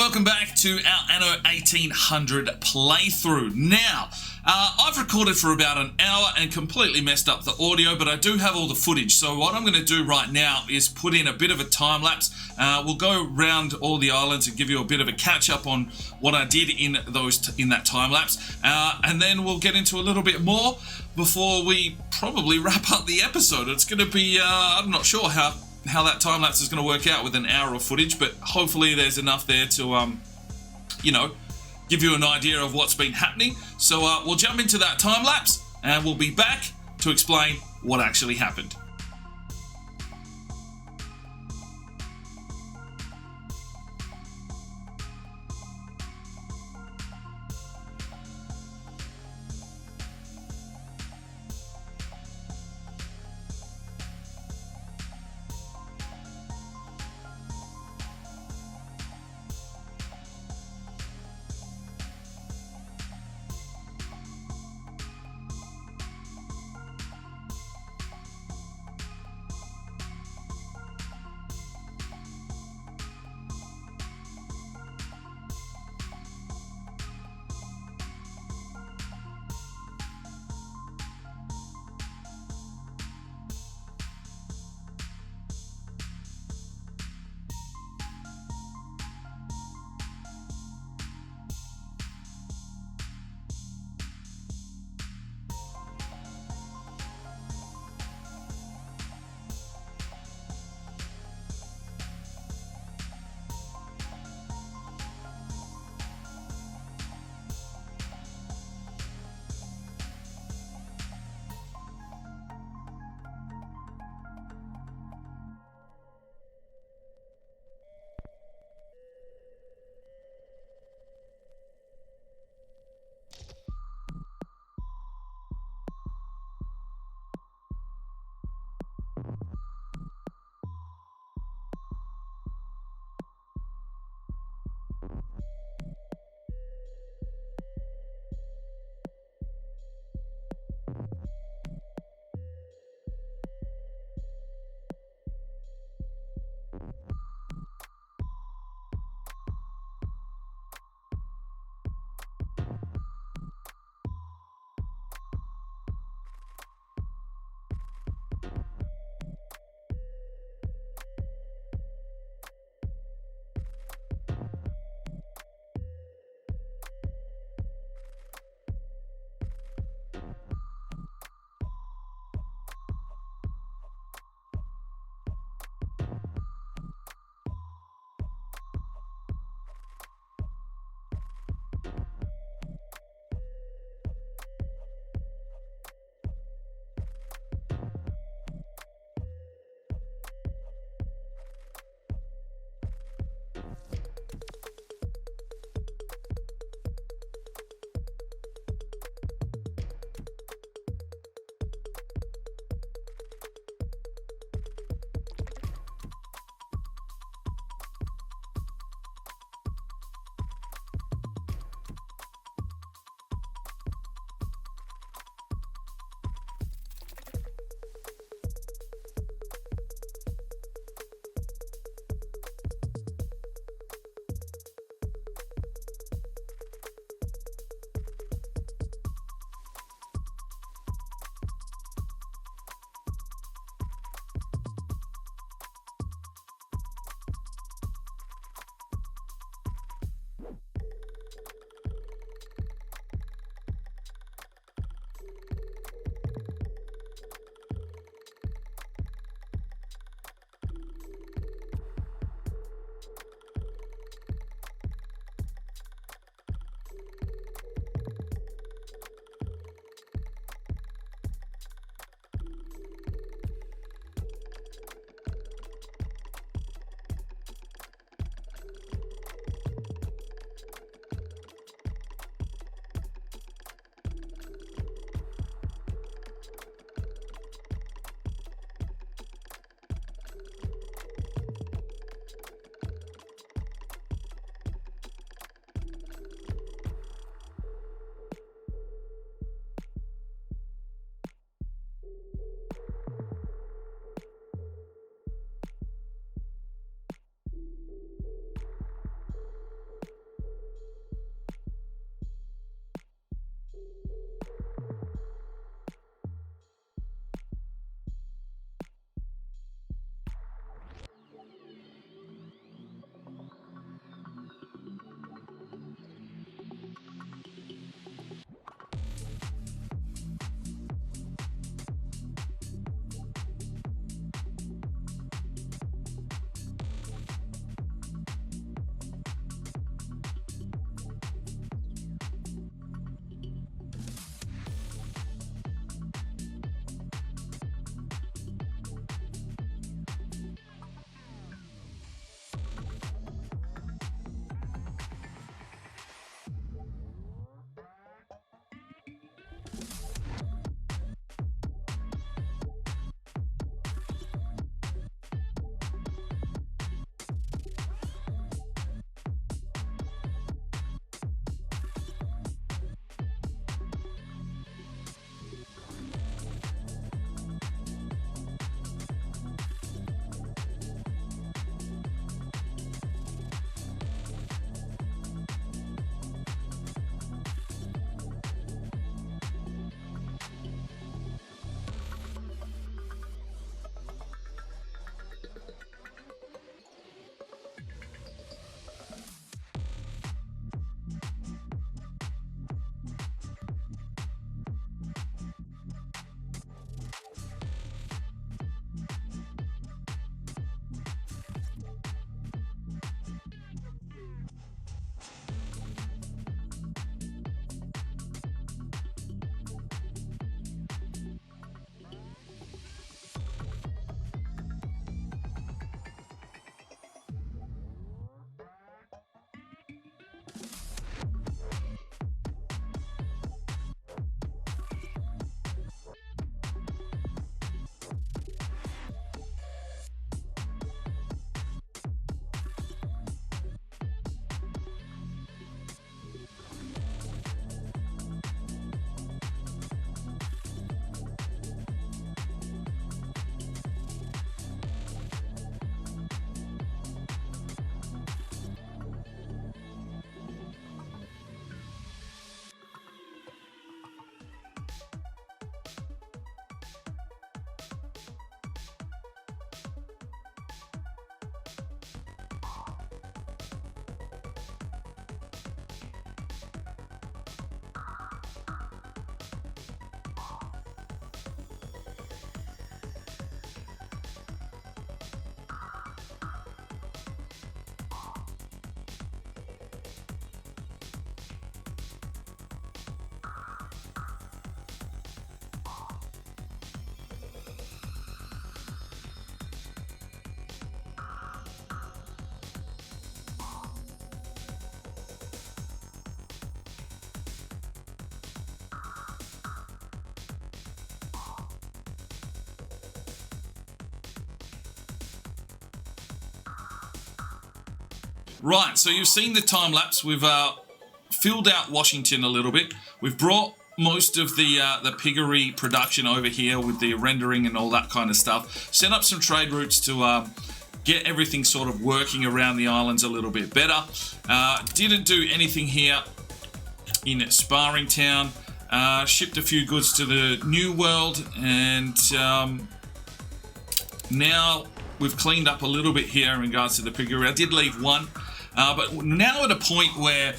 welcome back to our Anno 1800 playthrough. Now, I've recorded for about an hour and completely messed up the audio, but I do have all the footage. So what I'm going to do right now is put in a bit of a time lapse. We'll go around all the islands and give you a bit of a catch up on what I did in that time lapse, and then we'll get into a little bit more before we probably wrap up the episode. It's going to be I'm not sure how that time lapse is going to work out with an hour of footage, but hopefully there's enough there to give you an idea of what's been happening. So we'll jump into that time lapse and we'll be back to explain what actually happened. Right, so you've seen the time lapse. We've filled out Washington a little bit. We've brought most of the piggery production over here with the rendering and all that kind of stuff. Set up some trade routes to get everything sort of working around the islands a little bit better. Didn't do anything here in Sparring Town. Shipped a few goods to the New World, and now we've cleaned up a little bit here in regards to the piggery. I did leave one, but now at a point where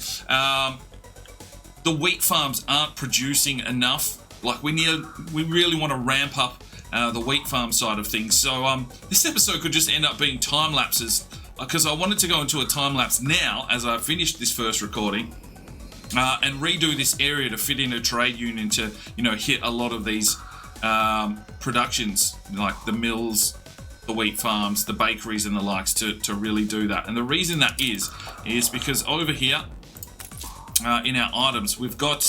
the wheat farms aren't producing enough. Like we really want to ramp up the wheat farm side of things. So this episode could just end up being time lapses, because I wanted to go into a time lapse now as I finished this first recording. And redo this area to fit in a trade union to, hit a lot of these productions, like the mills, the wheat farms, the bakeries and the likes, to really do that. And the reason that is because over here in our items, we've got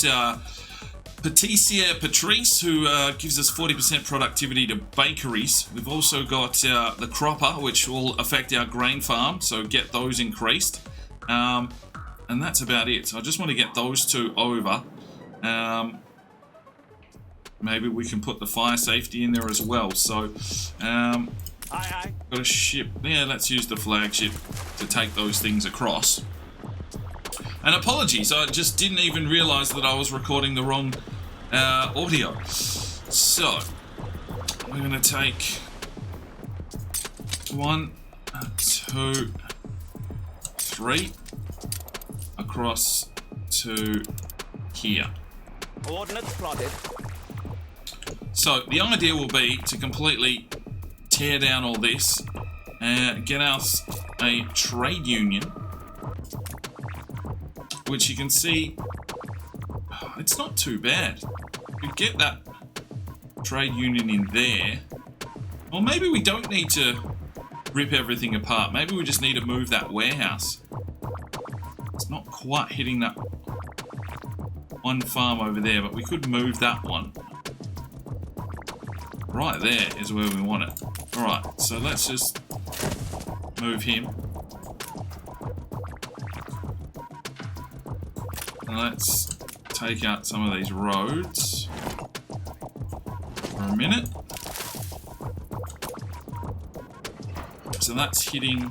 Patissier Patrice, who gives us 40% productivity to bakeries. We've also got the Cropper, which will affect our grain farm, so get those increased. And that's about it. So I just want to get those two over. Maybe we can put the fire safety in there as well. So, got a ship. Yeah, let's use the flagship to take those things across. And apologies, I just didn't even realise that I was recording the wrong audio. So, we're going to take 1, 2, 3 across to here. Coordinates plotted. So the idea will be to completely tear down all this and get us a trade union, which you can see, it's not too bad. We get that trade union in there. Or maybe we don't need to rip everything apart. Maybe we just need to move that warehouse. It's not quite hitting that one farm over there, but we could move that one. Right there is where we want it. Alright, so let's just move him. And let's take out some of these roads for a minute. So that's hitting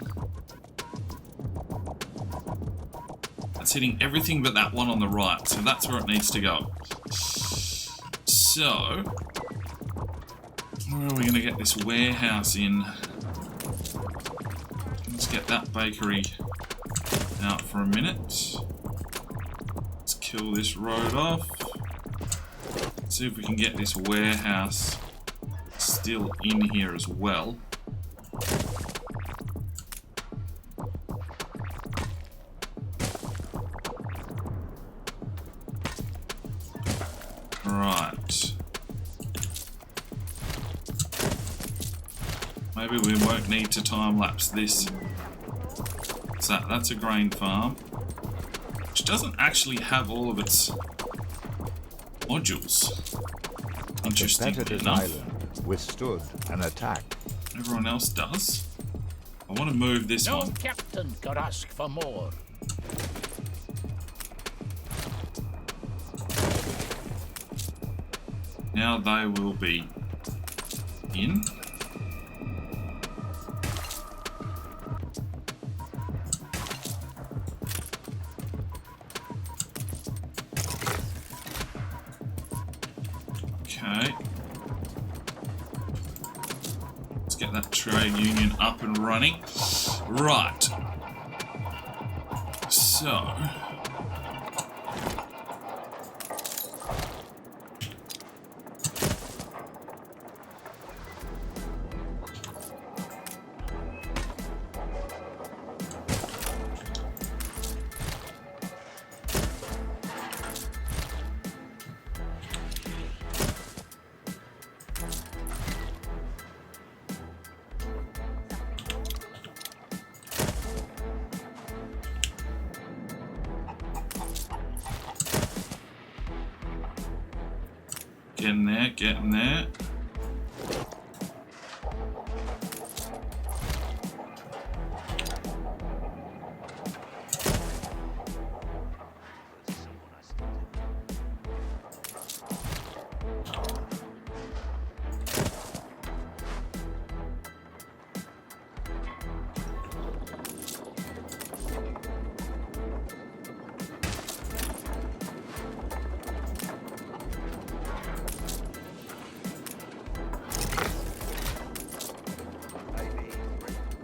everything but that one on the right. So that's where it needs to go. So where are we going to get this warehouse in? Let's get that bakery out for a minute. Let's kill this road off. See if we can get this warehouse still in here as well. Right. Maybe we won't need to time-lapse this. So that's a grain farm, which doesn't actually have all of its modules. Interestingly enough. Island withstood an attack. Everyone else does. I want to move this one. No captain could ask for more. Now they will be in. Okay. Let's get that trade union up and running. Right. So. Getting there.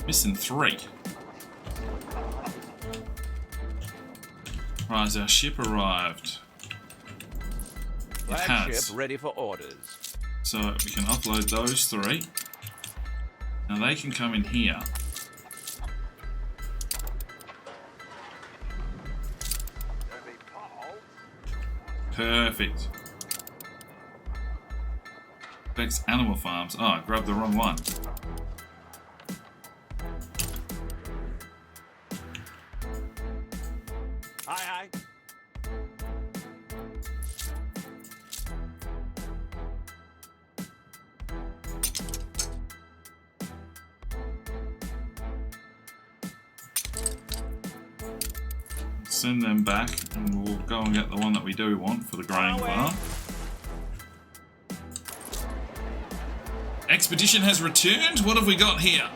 Missing 3. Right, has our ship arrived? It Flagship has. ready for orders. So we can upload those 3. Now they can come in here. Perfect. Affects animal farms. Oh, I grabbed the wrong one. Aye, aye. Send them back and we'll go and get the one that we do want for the grain farm. Expedition has returned. What have we got here?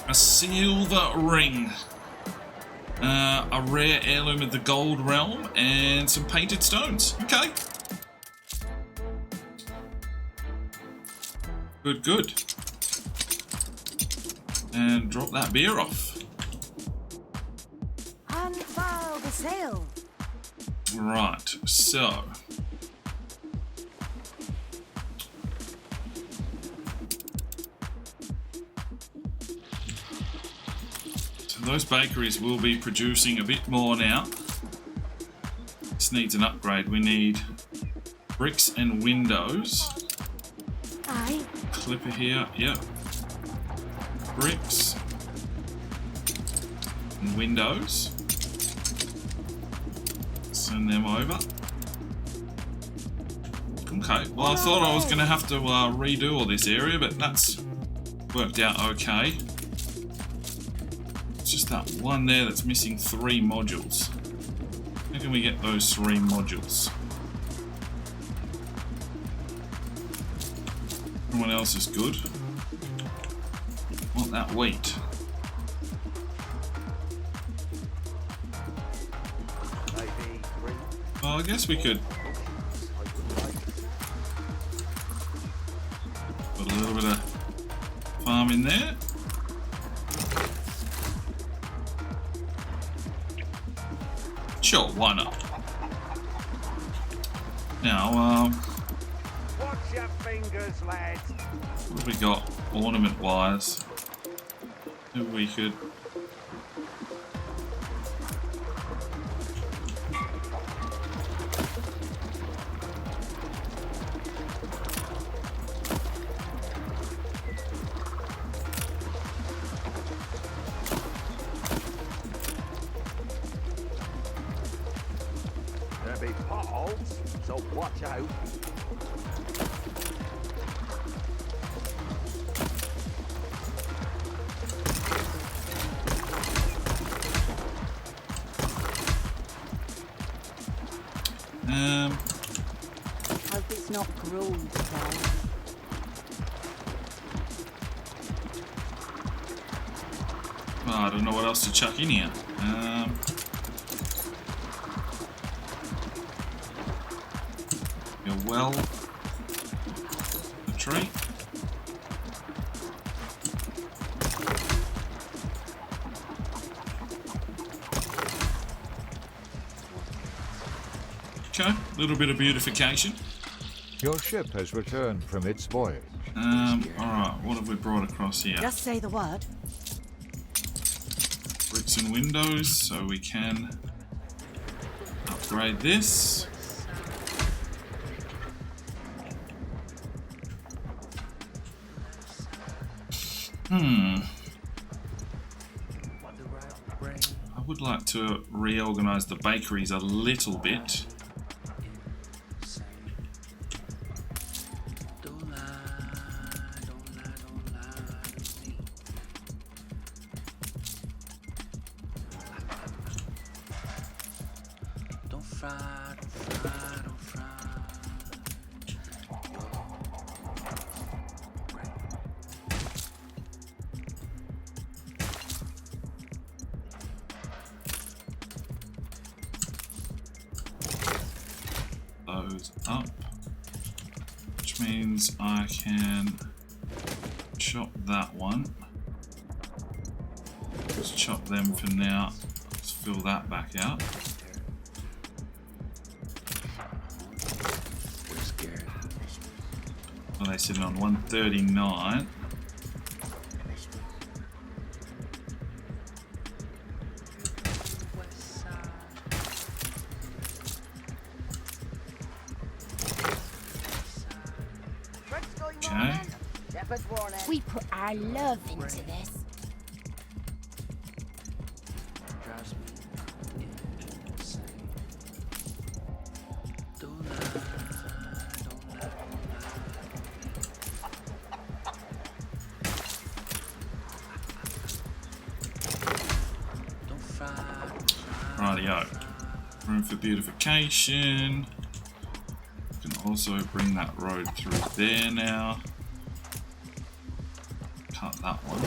A silver ring. A rare heirloom of the gold realm and some painted stones. Okay. Good, good. And drop that beer off. Unfurl the sail. Right, so. Those bakeries will be producing a bit more now. This needs an upgrade. We need bricks and windows. Aye. Clipper here, yep. Bricks and windows. Send them over. Okay, well I thought I was going to have to redo all this area, but that's worked out okay. It's just that one there that's missing 3 modules. How can we get those 3 modules? Everyone else is good. Want that wheat. Well, I guess we could put a little bit of farm in there. Sure, why not? Now, Watch your fingers, lads. what have we got ornament wise? Maybe we could. There'll be potholes, so watch out. Hope it's not grown today. Well, I don't know what else to chuck in here. Your well, the tree. Okay, a little bit of beautification. Your ship has returned from its voyage. Alright, what have we brought across here? Just say the word. Bricks and windows, so we can upgrade this. I would like to reorganize the bakeries a little bit. Those up, which means I can chop that one. Just chop them for now. Let's fill that back out. Well, they sit on 139. Okay. We put our love into this. Rightio. Room for beautification. You can also bring that road through there now. Cut that one.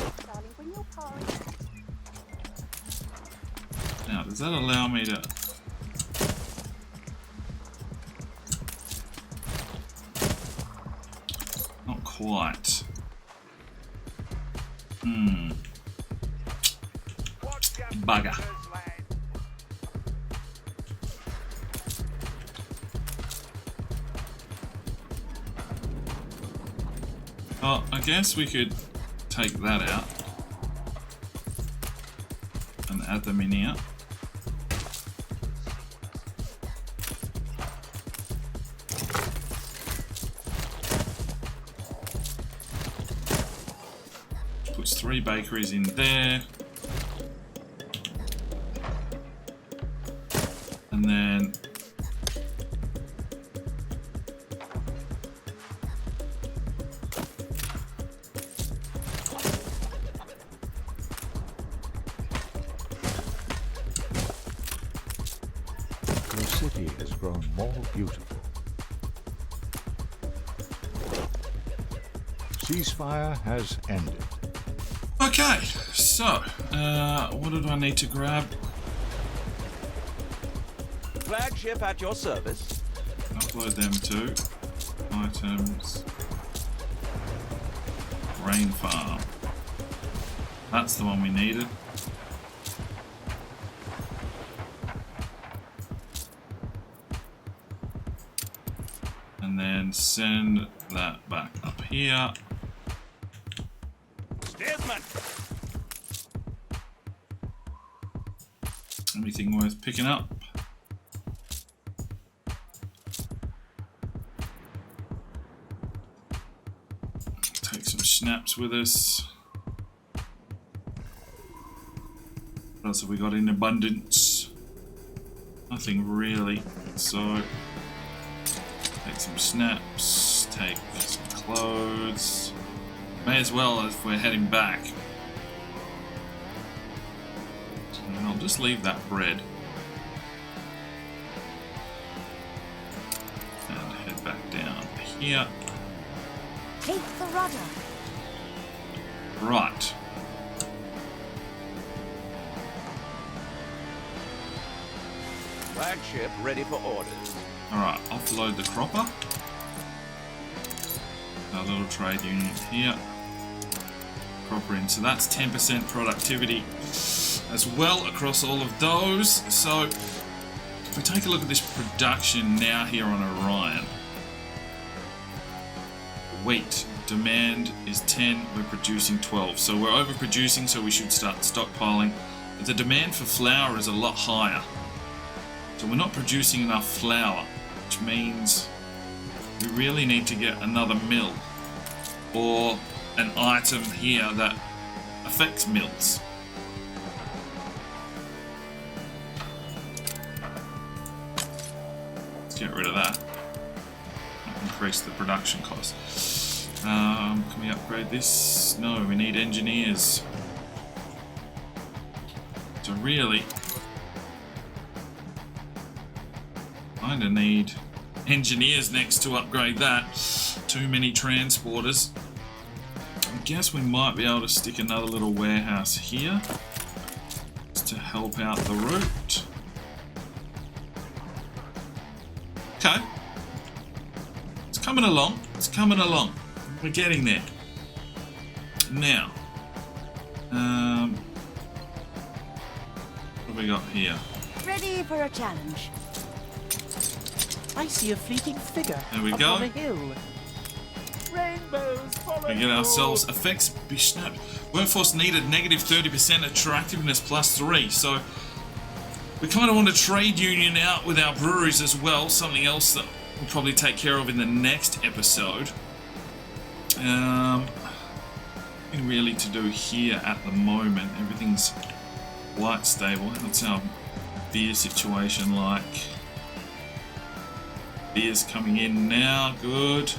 Now, does that allow me to... Not quite. Bugger. Oh, I guess we could take that out and add them in here. Puts 3 bakeries in there. And then grown more beautiful. Ceasefire has ended. Okay, so what did I need to grab? Flagship at your service. Upload them to items. Rain farm. That's the one we needed. And then send that back up here. Steersman. Anything worth picking up? Take some snaps with us. What else have we got in abundance? Nothing really. So take some snaps, take some clothes. May as well if we're heading back. And I'll just leave that bread. And head back down here. Take the rudder. Right. Flagship ready for orders. Alright, offload the cropper. Our little trade union here. Cropper in. So that's 10% productivity as well across all of those. So if we take a look at this production now here on Orion. Wheat demand is 10, we're producing 12. So we're overproducing, so we should start stockpiling. But the demand for flour is a lot higher. So we're not producing enough flour, which means we really need to get another mill or an item here that affects mills. Let's get rid of that. Increase the production cost. Can we upgrade this? No, we need engineers. So really, kinda need engineers next to upgrade that. Too many transporters. I guess we might be able to stick another little warehouse here just to help out the route. Okay. It's coming along. It's coming along. We're getting there. Now, what have we got here? Ready for a challenge. I see a fleeting figure There we up go. on a hill. Rainbows follow. We get ourselves effects be snapped. Workforce needed negative 30%, attractiveness +3. So we kind of want to trade union out with our breweries as well. Something else that we'll probably take care of in the next episode. Nothing really to do here at the moment. Everything's quite stable. What's our beer situation like? Beer's coming in now. Good.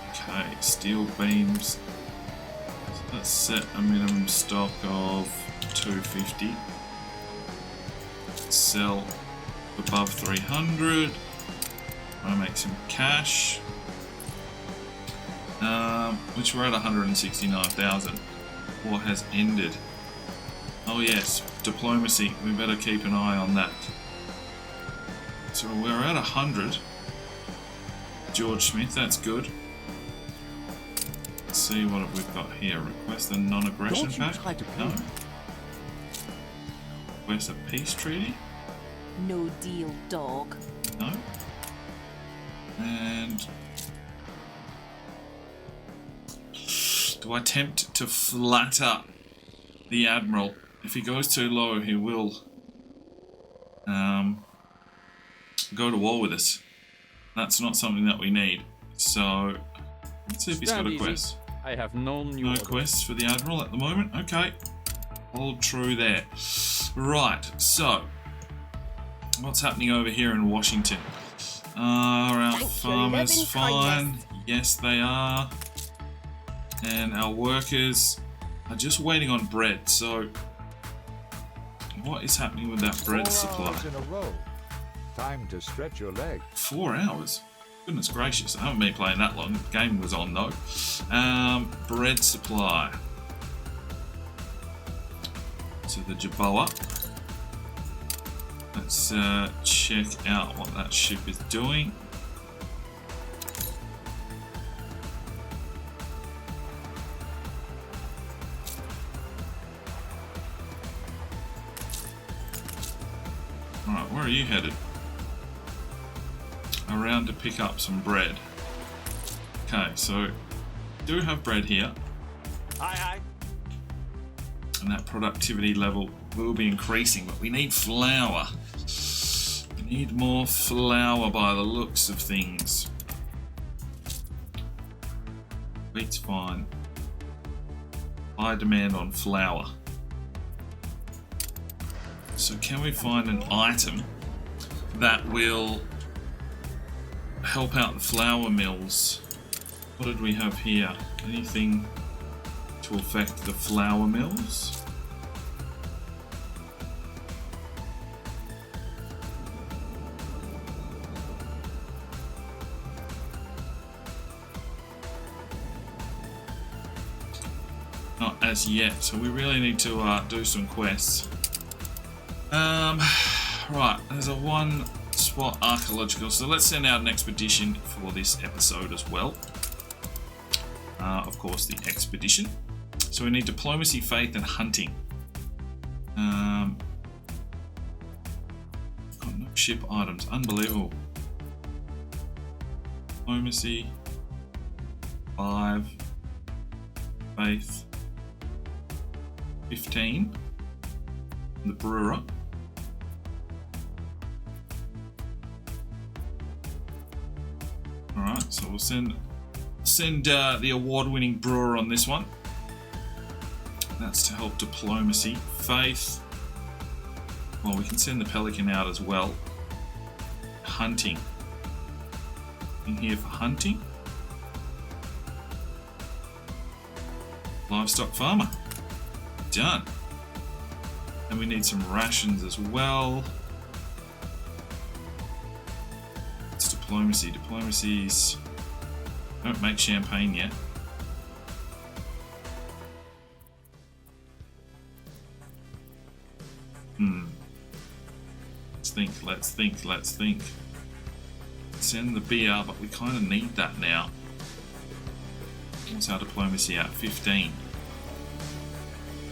Okay, steel beams. Let's set a minimum stock of 250. Sell above 300. I make some cash. Which we're at 169,000. War has ended. Oh yes, diplomacy. We better keep an eye on that. So we're at 100. George Smith, that's good. Let's see what we've got here. Request a non-aggression Don't you pact? try to No. play. Request a peace treaty? No deal, dog. No. And do I attempt to flatter the Admiral? If he goes too low, he will go to war with us. That's not something that we need. So let's see if he's got a Stand easy. quest. I have no new No orders. quests for the Admiral at the moment. Okay. Hold true there. Right, so what's happening over here in Washington? Are our Thank your farmers loving fine? kindness. Yes, they are. And our workers are just waiting on bread. So What is happening with that bread 4 supply? hours in a row. Time to stretch your legs. 4 hours? Goodness gracious, I haven't been playing that long. The game was on though. Bread supply. To the Jaboa. Let's check out what that ship is doing. Alright, where are you headed? Around to pick up some bread. Okay, so do have bread here. Aye, aye. And that productivity level will be increasing, but we need flour. We need more flour by the looks of things. Wheat's fine. High demand on flour. So can we find an item that will help out the flour mills? What did we have here? Anything to affect the flour mills? Not as yet, so we really need to do some quests. Right, there's a one spot archaeological, so let's send out an expedition for this episode as well. Of course, the expedition. So we need diplomacy, faith, and hunting. Got no ship items, unbelievable. Diplomacy, 5, faith, 15. The brewer. Alright, so we'll send the award-winning brewer on this one. That's to help diplomacy. Faith. Well, we can send the pelican out as well. Hunting. In here for hunting. Livestock farmer. Done. And we need some rations as well. It's diplomacy. Diplomacy's... Don't make champagne yet. Let's think. Send the beer, but we kind of need that now. What's our diplomacy at? 15.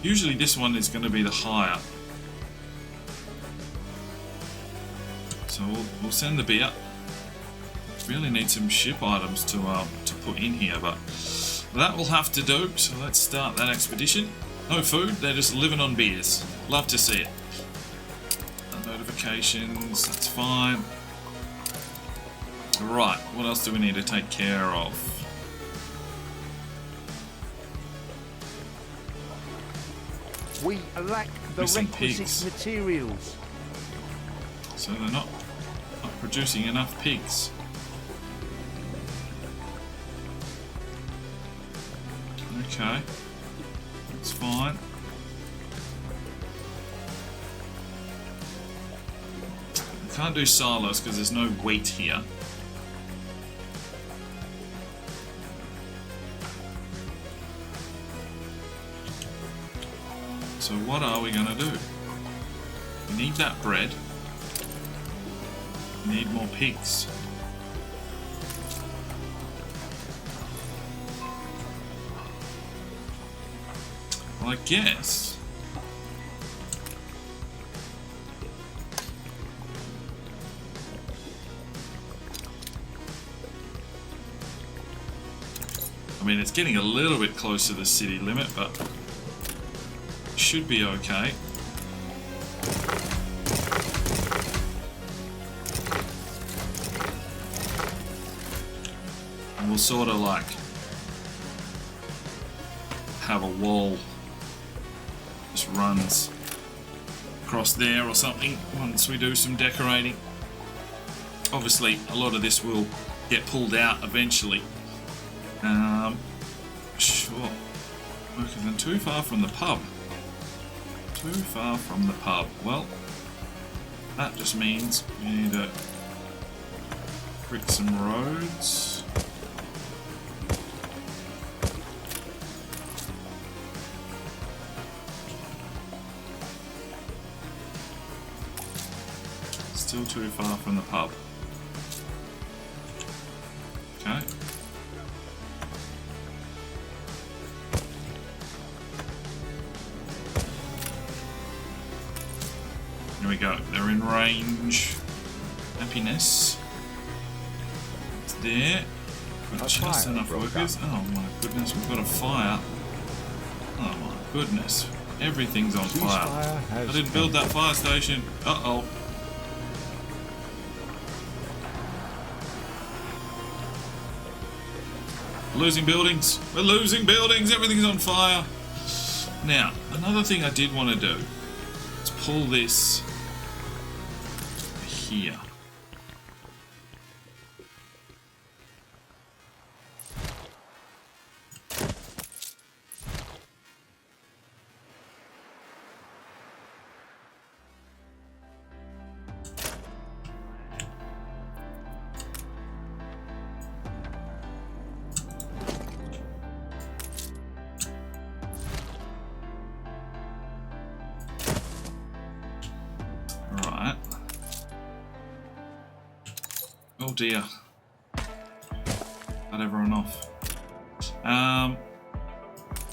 Usually this one is going to be the higher. So we'll send the beer. Really need some ship items to put in here, but that will have to do. So let's start that expedition. No food, they're just living on beers. Love to see it. Notifications, that's fine. Right, what else do we need to take care of? We lack the Missing requisite pigs. materials. So they're not producing enough pigs. Okay, that's fine. I can't do silos because there's no wheat here. So what are we going to do? We need that bread. We need more pigs. Well, I guess... I mean, it's getting a little bit close to the city limit, but should be okay. And we'll sort of like have a wall just runs across there or something once we do some decorating. Obviously, a lot of this will get pulled out eventually. Sure. Working too far from the pub. Too far from the pub. Well, that just means we need to brick some roads. Still too far from the pub. Okay. Here we go. They're in range. Happiness. It's there. Got just enough workers. Oh my goodness, we've got a fire. Oh my goodness. Everything's on fire. I didn't build that fire station. Uh-oh. Losing buildings. We're losing buildings. Everything's on fire. Now, another thing I did want to do is pull this here. Right. Oh dear. Got everyone off.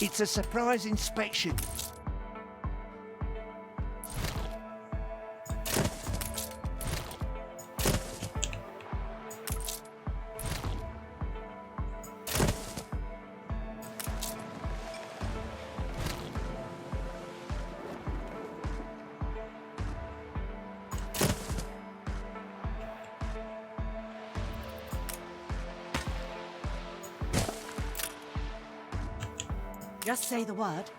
It's a surprise inspection. Just say the word.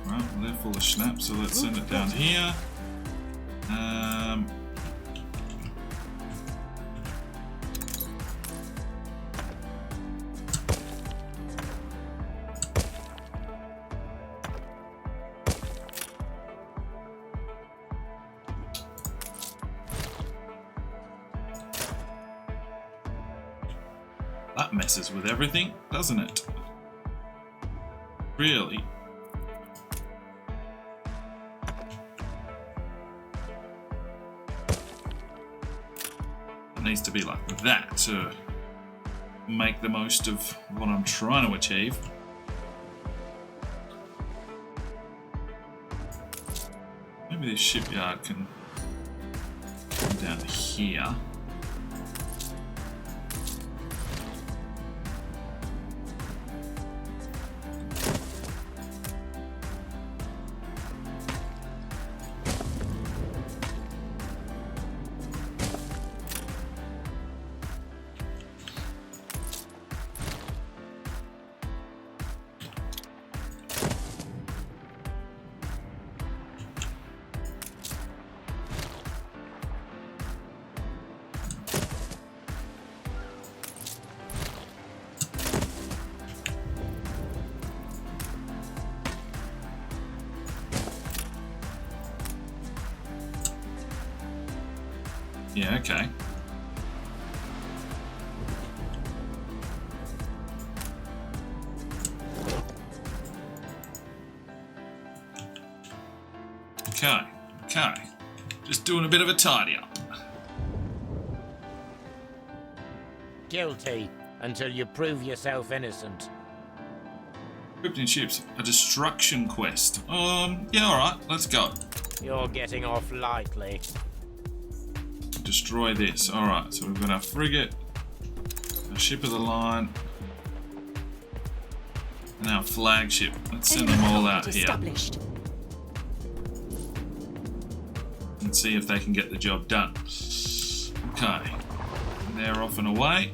Right, well, they're full of snap, so let's send it down here. That messes with everything, doesn't it? Really? It needs to be like that to make the most of what I'm trying to achieve. Maybe this shipyard can come down here. Yeah, okay. Okay. Just doing a bit of a tidy up. Guilty until you prove yourself innocent. Encrypting ships, a destruction quest. Yeah, alright, let's go. You're getting off lightly. Destroy this. Alright, so we've got our frigate, our ship of the line, and our flagship. Let's send them all out here and see if they can get the job done. Okay, they're off and away.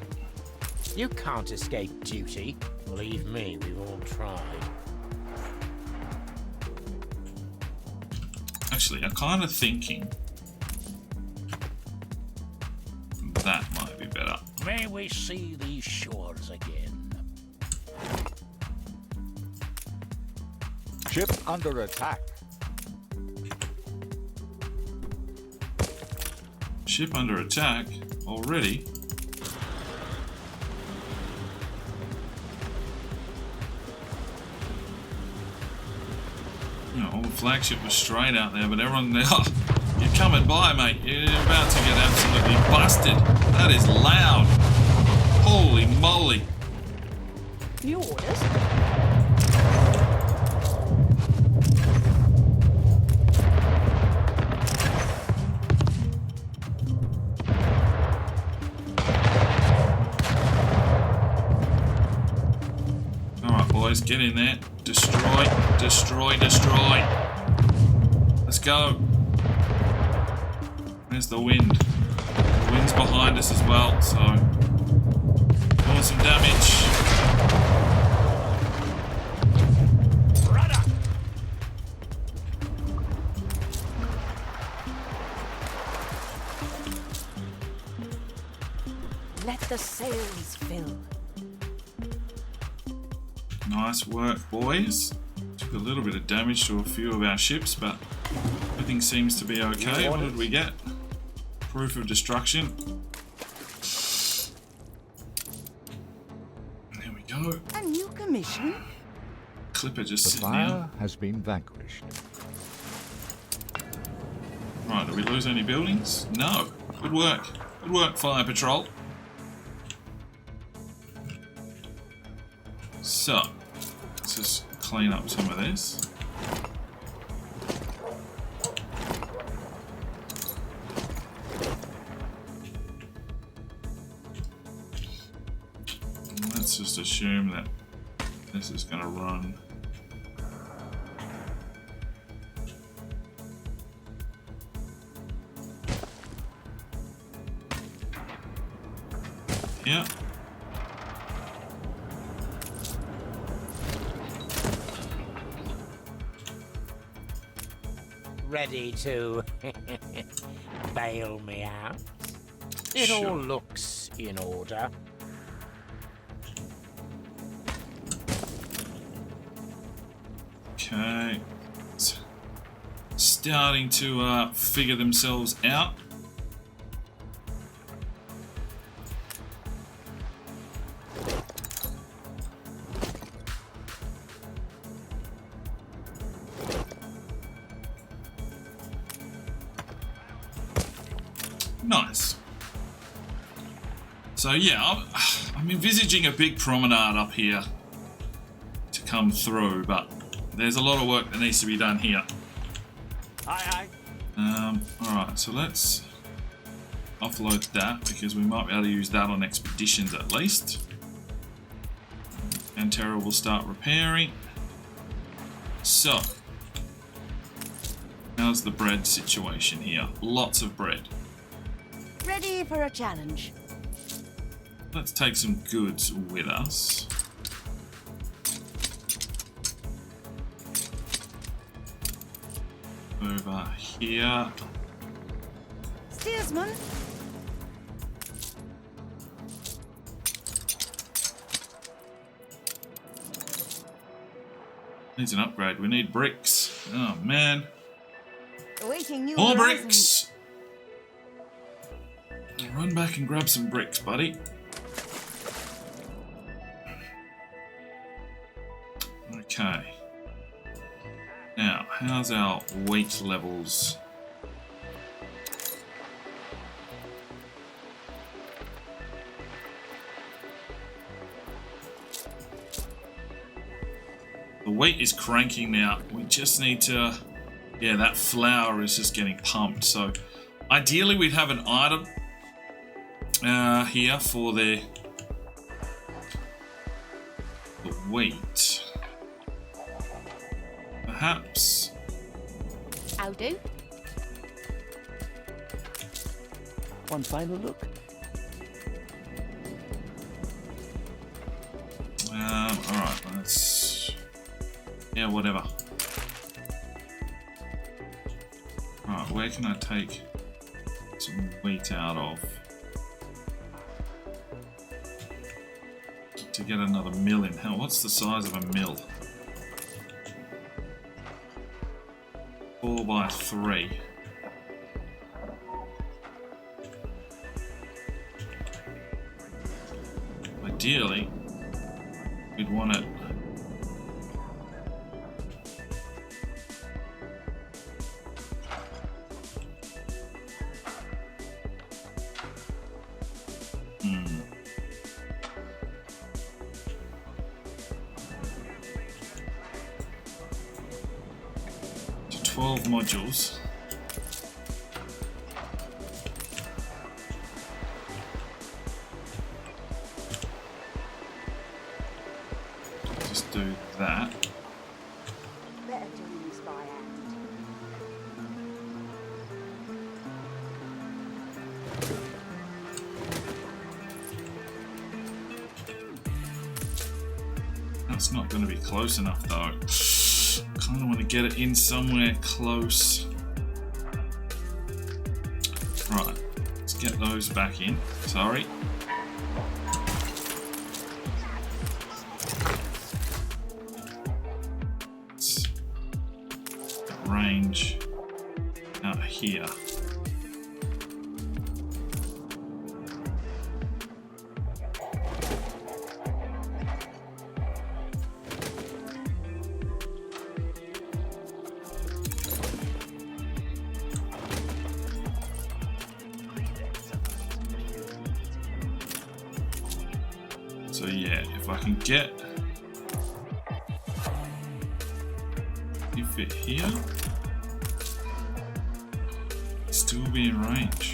You can't escape duty. Believe me, we've all tried. Actually, I'm kind of thinking that might be better. May we see these shores again. Ship under attack. Ship under attack already. You know, the flagship was straight out there, but everyone now, you're coming by, mate. You're about to get absolutely busted. That is loud. Holy moly. New orders? Alright, boys, get in there. Destroy, destroy, destroy. Let's go. Where's the wind? The wind's behind us as well, so doing some damage. Let the sails fill. Nice work, boys. Took a little bit of damage to a few of our ships, but everything seems to be okay. What did we get? Proof of destruction. There we go. A new commission? Clipper just The sitting fire there. has been vanquished. Right, did we lose any buildings? No. Good work. Good work, Fire Patrol. So, let's just clean up some of this. And let's just assume that this is going to run. Yeah. Ready to bail me out? It Sure. all looks in order. Okay. It's starting to figure themselves out. Nice. So yeah, I'm envisaging a big promenade up here to come through, but there's a lot of work that needs to be done here. Aye, Alright, so let's offload that because we might be able to use that on expeditions at least. And Terra will start repairing. So, how's the bread situation here? Lots of bread. Ready for a challenge. Let's take some goods with us. Over here. Steersman? Needs an upgrade. We need bricks. Oh man. Awaiting new More horizons. bricks! Run back and grab some bricks, buddy. Okay. Now, how's our weight levels? The weight is cranking now. We just need to... Yeah, that flour is just getting pumped. So, ideally we'd have an item here for the weight. Perhaps. I'll do. One final look. Alright, let's... Yeah, whatever. Alright, where can I take some wheat out of? To get another mill in. Hell, what's the size of a mill? by 3. Ideally, we'd want it. To 12 modules. Just do that. Better do this by hand. That's not going to be close enough though. Kind of want to get it in somewhere close. Right, let's get those back in. Sorry. Let's get range out here. So yeah, if I can get you fit here, still be in range.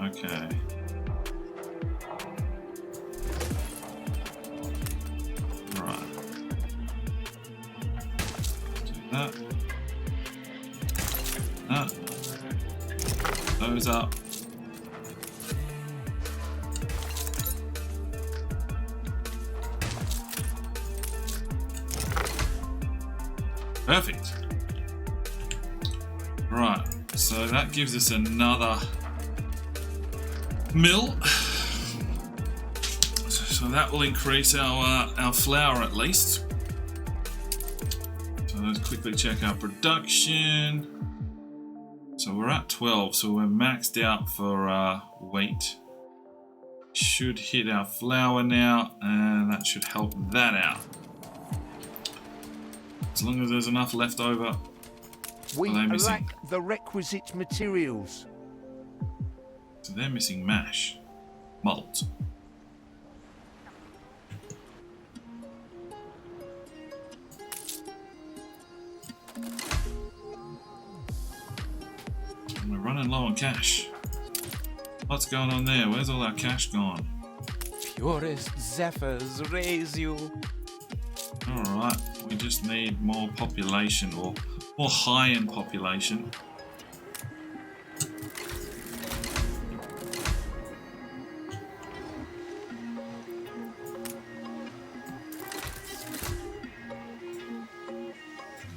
Okay. Right. Do that. That. Those up. Perfect. Right. So that gives us another mill, so that will increase our flour at least. So let's quickly check our production. So we're at 12, so we're maxed out for wheat. Should hit our flour now, and that should help that out. As long as there's enough left over. We Are they missing? lack the requisite materials. So they're missing mash, malt. And we're running low on cash. What's going on there? Where's all our cash gone? Purest zephyrs raise you. Alright, we just need more population, or more high-end population.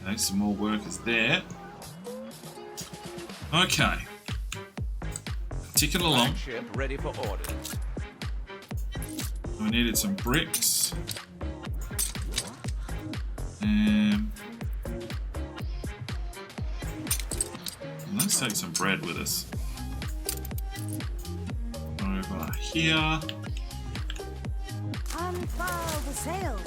Okay, some more workers there. Okay. Ticking along. Ship ready for orders. We needed some bricks. Let's take some bread with us. Over here. Unfurl the sail.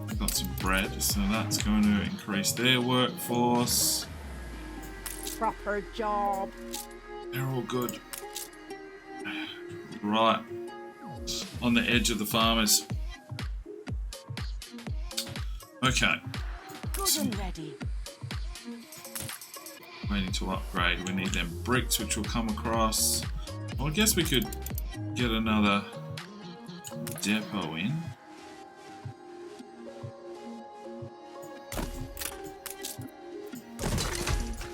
We've got bread, so that's going to increase their workforce. Proper job. They're all good. Right on the edge of the farmers. Okay. Good and ready. Waiting to upgrade. We need them bricks, which will come across. Well, I guess we could get another depot in.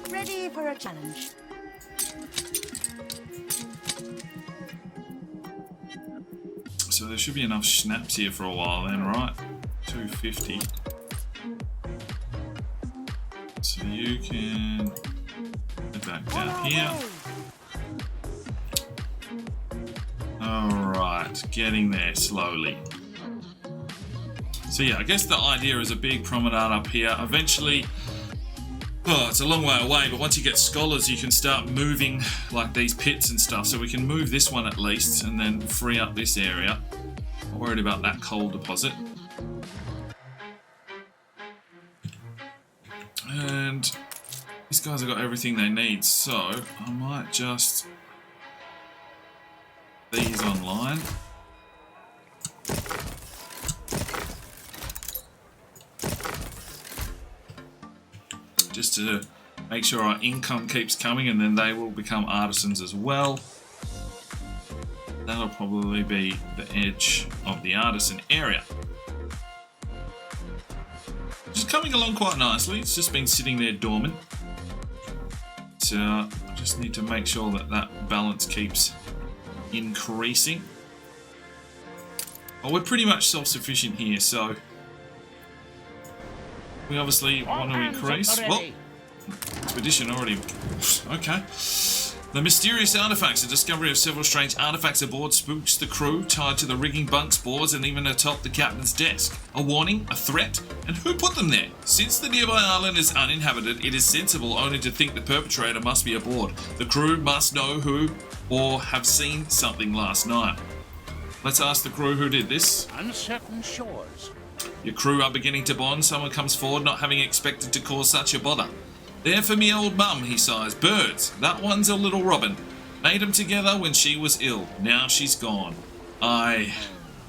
Ready for a challenge. So there should be enough schnapps here for a while then, right? 250. So you can head back down here. Alright, getting there slowly. So yeah, I guess the idea is a big promenade up here. Eventually, oh, it's a long way away, but once you get scholars, you can start moving like these pits and stuff. So we can move this one at least and then free up this area. Not worried about that coal deposit. And these guys have got everything they need, so I might just these online. Just to make sure our income keeps coming, and then they will become artisans as well. That'll probably be the edge of the artisan area. Just coming along quite nicely. It's just been sitting there dormant. So I just need to make sure that that balance keeps increasing. Well, we're pretty much self-sufficient here, so we obviously want to increase. Well, expedition already. Okay. The mysterious artifacts. The discovery of several strange artifacts aboard spooks the crew, tied to the rigging bunks, boards, and even atop the captain's desk. A warning, a threat, and who put them there? Since the nearby island is uninhabited, it is sensible only to think the perpetrator must be aboard. The crew must know who or have seen something last night. Let's ask the crew who did this. Uncertain shores. Your crew are beginning to bond. Someone comes forward not having expected to cause such a bother. They're for me old mum, he sighs. Birds. That one's a little robin. Made 'em together when she was ill. Now she's gone. Aye.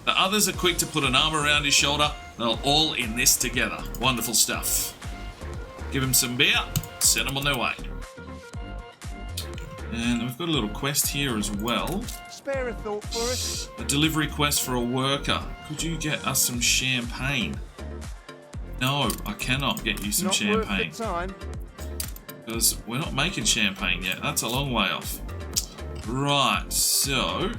The others are quick to put an arm around his shoulder. They're all in this together. Wonderful stuff. Give him some beer. Send them on their way. And we've got a little quest here as well. Spare a thought for us. A delivery quest for a worker. Could you get us some champagne? No, I cannot get you some Not champagne. worth the time. Because we're not making champagne yet. That's a long way off. Right, so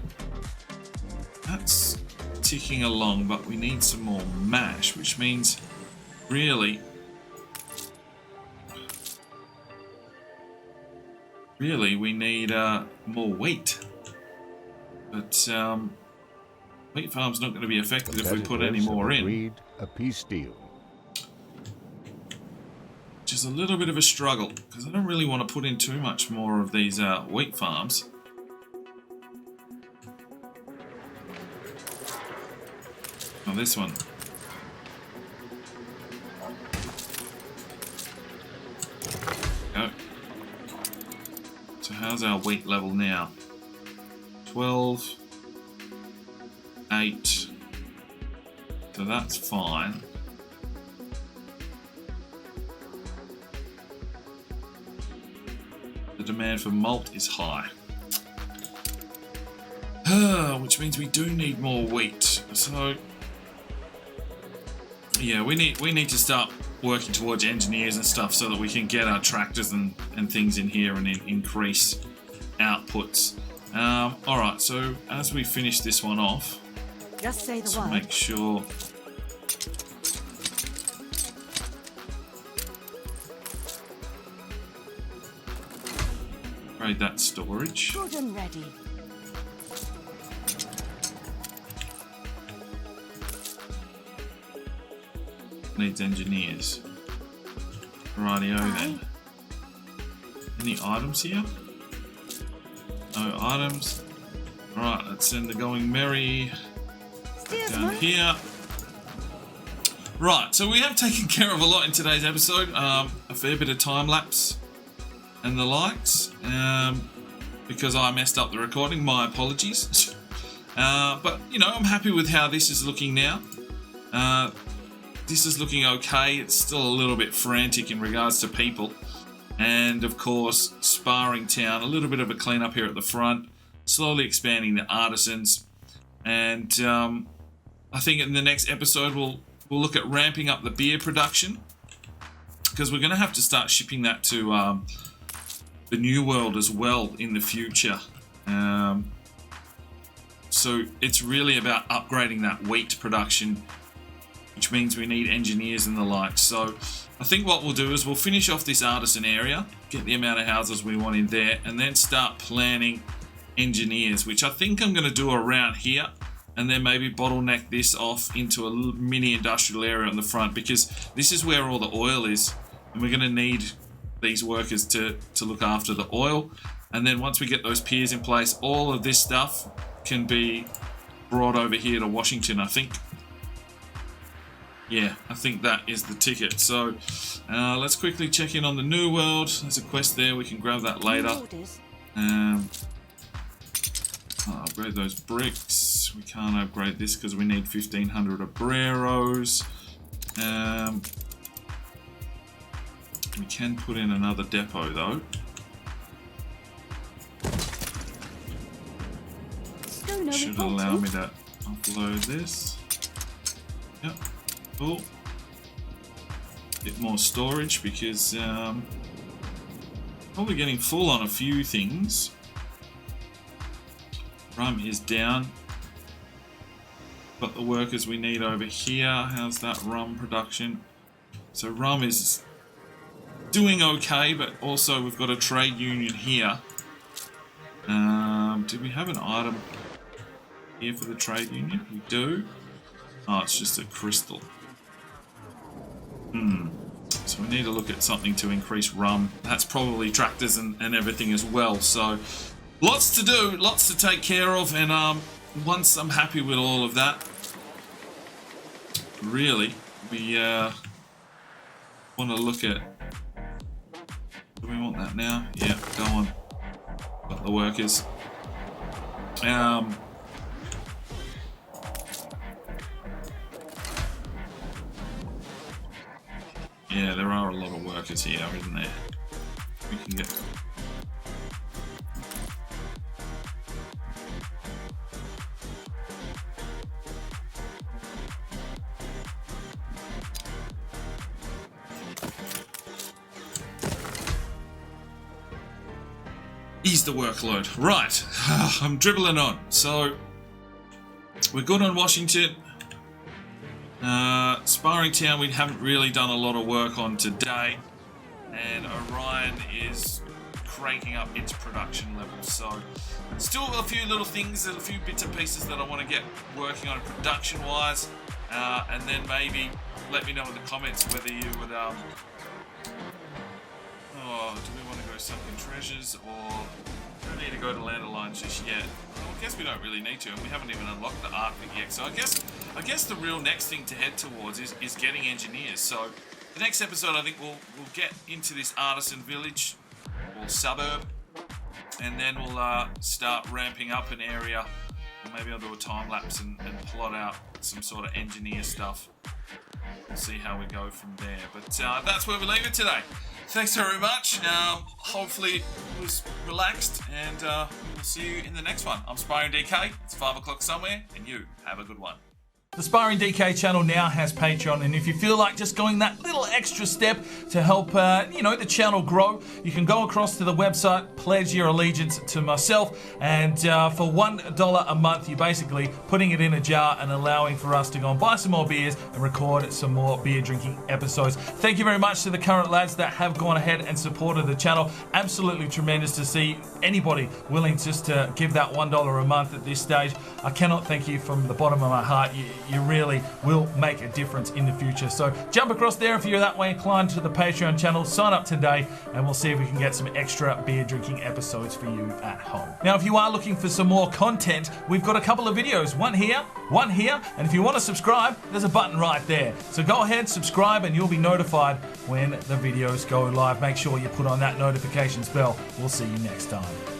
that's ticking along, but we need some more mash, which means really we need more wheat. But wheat farm's not going to be affected if we put any more in. Agreed, a peace deal. Which is a little bit of a struggle, because I don't really want to put in too much more of these wheat farms. Oh, this one. Go. So how's our wheat level now? 12, 8. So that's fine. The demand for malt is high. Which means we do need more wheat. So yeah, we need to start working towards engineers and stuff so that we can get our tractors and things in here and increase outputs. Alright, so as we finish this one off, Just say the let's word. make sure upgrade that storage. Good and ready. Needs engineers. Rightio then. Any items here? No items. Right, let's send the Going Merry down Steersman. here. Right, so we have taken care of a lot in today's episode. A fair bit of time lapse and the likes. Because I messed up the recording, my apologies. But, you know, I'm happy with how this is looking now. This is looking okay. It's still a little bit frantic in regards to people. And, of course, Sparring Town, a little bit of a clean up here at the front. Slowly expanding the artisans. And I think in the next episode we'll look at ramping up the beer production. Because we're going to have to start shipping that to the New World as well in the future. So it's really about upgrading that wheat production, which means we need engineers and the like. So I think what we'll do is we'll finish off this artisan area, get the amount of houses we want in there, and then start planning engineers, which I think I'm going to do around here, and then maybe bottleneck this off into a little mini industrial area on the front, because this is where all the oil is, and we're going to need these workers to look after the oil. And then once we get those piers in place, all of this stuff can be brought over here to Washington, I think. Yeah, I think that is the ticket. So let's quickly check in on the New World. There's a quest there, we can grab that later. I'll upgrade those bricks. We can't upgrade this because we need 1500 obreros. We can put in another depot though. Should allow me to upload this. Yep, cool. Bit more storage because probably getting full on a few things. Rum is down. Got the workers we need over here. How's that rum production? So rum is doing okay, but also we've got a trade union here. Did we have an item here for the trade union? We do. Oh, it's just a crystal. So we need to look at something to increase rum. That's probably tractors and everything as well. So lots to do, lots to take care of, and once I'm happy with all of that, really, we want to look at... Do we want that now? Yeah, go on. Got the workers. Yeah, there are a lot of workers here, isn't there? We can get... Ease the workload. Right, I'm dribbling on. So, we're good on Washington. Sparring Town we haven't really done a lot of work on today. And Orion is cranking up its production levels. So, still a few little things, a few bits and pieces that I want to get working on production-wise. And then maybe let me know in the comments whether you would... do we want to go Sunken Treasures, or do we need to go to Landlines just yet? Well, I guess we don't really need to, and we haven't even unlocked the Artic yet. So I guess the real next thing to head towards is getting engineers. So the next episode, I think we'll get into this artisan village or suburb, and then we'll start ramping up an area. And maybe I'll do a time lapse and plot out some sort of engineer stuff. We'll see how we go from there. But that's where we leave it today. Thanks very much. Hopefully it was relaxed, and we'll see you in the next one. I'm Sparring DK. It's 5 o'clock somewhere, and you have a good one. The Sparring DK channel now has Patreon, and if you feel like just going that little extra step to help, the channel grow, you can go across to the website, pledge your allegiance to myself, and for $1 a month, you're basically putting it in a jar and allowing for us to go and buy some more beers and record some more beer drinking episodes. Thank you very much to the current lads that have gone ahead and supported the channel. Absolutely tremendous to see anybody willing just to give that $1 a month at this stage. I cannot thank you from the bottom of my heart. you really will make a difference in the future. So jump across there if you're that way inclined to the Patreon channel. Sign up today and we'll see if we can get some extra beer drinking episodes for you at home. Now, if you are looking for some more content, we've got a couple of videos. One here, and if you want to subscribe, there's a button right there. So go ahead, subscribe, and you'll be notified when the videos go live. Make sure you put on that notifications bell. We'll see you next time.